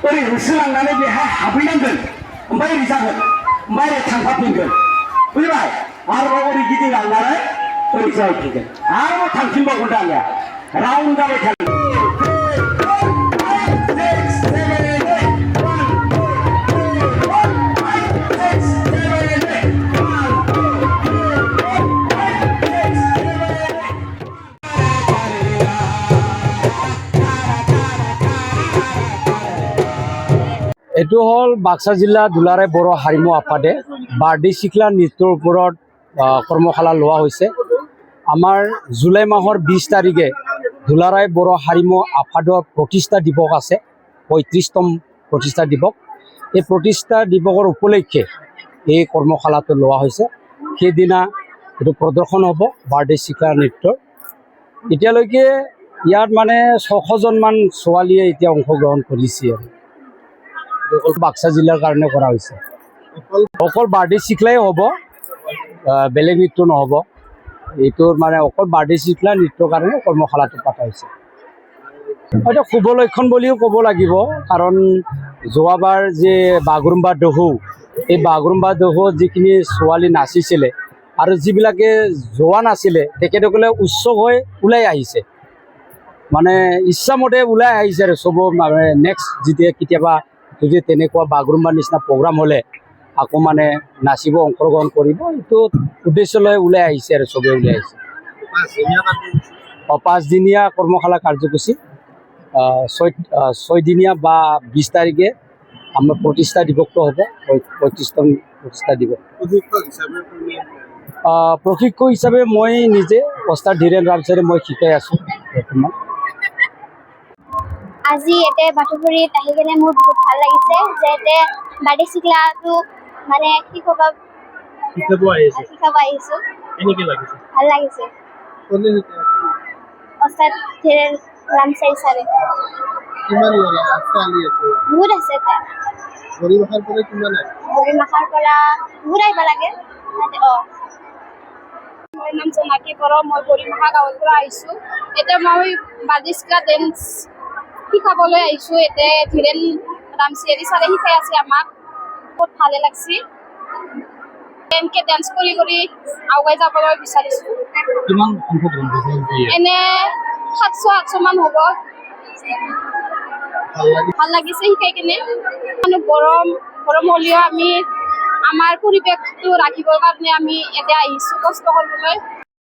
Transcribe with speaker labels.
Speaker 1: ओरै होसोलांनानै बेहाय हाबहैनांगोन ओमफ्राय ओरै जागोन ओमफ्राय ओरै थांफाफिनगोन बुजिबाय आरोबाव ओरै गिदिंलांनानै ओरै जाहैफिनगोन आरोबाव थांफिनबावगोन दानिया राउन्ड जाबाय थागोन
Speaker 2: এইটো হ'ল বাক্সা জিলা দুলাৰায় বড়ো হাৰিমু আফাদে বাৰ্ডি চিকলা নৃত্যৰ ওপৰত কৰ্মশালা লোৱা হৈছে। আমাৰ জুলাই মাহৰ 20 তাৰিখে দুলাৰায় বড়ো হাৰিমু আফাদৰ প্ৰতিষ্ঠা দিৱস আছে, 35তম প্ৰতিষ্ঠা দিৱস। এই প্ৰতিষ্ঠা দিৱসৰ উপলক্ষে এই কৰ্মশালাটো লোৱা হৈছে। সেইদিনা এইটো প্ৰদৰ্শন হ'ব বাৰ্ডি চিকলা নৃত্যৰ। এতিয়ালৈকে ইয়াত মানে 600জনমান ছোৱালীয়ে এতিয়া অংশগ্ৰহণ কৰিছে আৰু বাক্সা জিলাৰ কাৰণে কৰা হৈছে। অকল বাৰ্ডি চিকলাই হ'ব, বেলেগ নৃত্য নহ'ব। এইটোৰ মানে অকল বাৰ্ডি চিকলা নৃত্যৰ কাৰণে কৰ্মশালাটো পতা হৈছে। এটা শুভ লক্ষণ বুলিও ক'ব লাগিব, কাৰণ যোৱাবাৰ যে বাগৰুম্বা দহু, এই বাগৰুম্বা দহুত যিখিনি ছোৱালী নাচিছিলে আৰু যিবিলাকে যোৱা নাছিলে তেখেতসকলে উৎসৱ হৈ ওলাই আহিছে, মানে ইচ্ছামতে ওলাই আহিছে আৰু চব মানে নেক্সট যেতিয়া কেতিয়াবা যদি তেনেকুৱা বাগৰুম্বাৰ নিচিনা প্ৰগ্ৰাম হ'লে আকৌ মানে নাচিব অংশগ্ৰহণ কৰিব, এইটো উদ্দেশ্য লৈ ওলাই আহিছে আৰু চবেই ওলাই আহিছে। 5দিনীয়া কৰ্মশালা কাৰ্যসূচী, 6দিনীয়া বা 20 তাৰিখে আমাৰ প্ৰতিষ্ঠা দিৱসটো হ'ব, 35তম প্ৰতিষ্ঠা দিৱস। প্ৰশিক্ষক হিচাপে মই নিজে ওস্তাদ ধীৰেন ৰামচাৰে মই শিকাই আছোঁ বৰ্তমান।
Speaker 3: আজি ইয়াতে বাটুপুৰীত আহি কিনে মোৰ বহুত ভাল লাগিছে যে ইয়াতে বাৰ্ডি চিকলাটো মানে শিকাব আহিছোঁ। ভাল লাগিছে। ওস্তাদ ধীৰেন ৰামচাৰি ছাৰে বহুত আছে তাত। গৰিমাখাৰ পৰা বহুত আহিব লাগে।
Speaker 4: মোৰ নাম জোনাকী বড়ো, মই গৰিমাখা গাঁৱৰ পৰা আহিছোঁ। এতিয়া মই বাৰ্ডি চিকলা ডেন্স শিকাবলৈ আহিছোঁ। ইয়াতে ধীৰেন ৰামচিয়াৰী ছাৰে শিকাই আছে আমাক, বহুত ভালে লাগছে। এনেকৈ ডেন্স কৰি কৰি আগুৱাই যাবলৈ বিচাৰিছোঁ। এনে 700-800মান হ'ব। ভাল লাগিছে শিকাই কিনে। গৰম হ'লেও আমি আমাৰ পৰিৱেশটো ৰাখিবৰ কাৰণে আমি ইয়াতে আহিছোঁ কষ্ট কৰিবলৈ।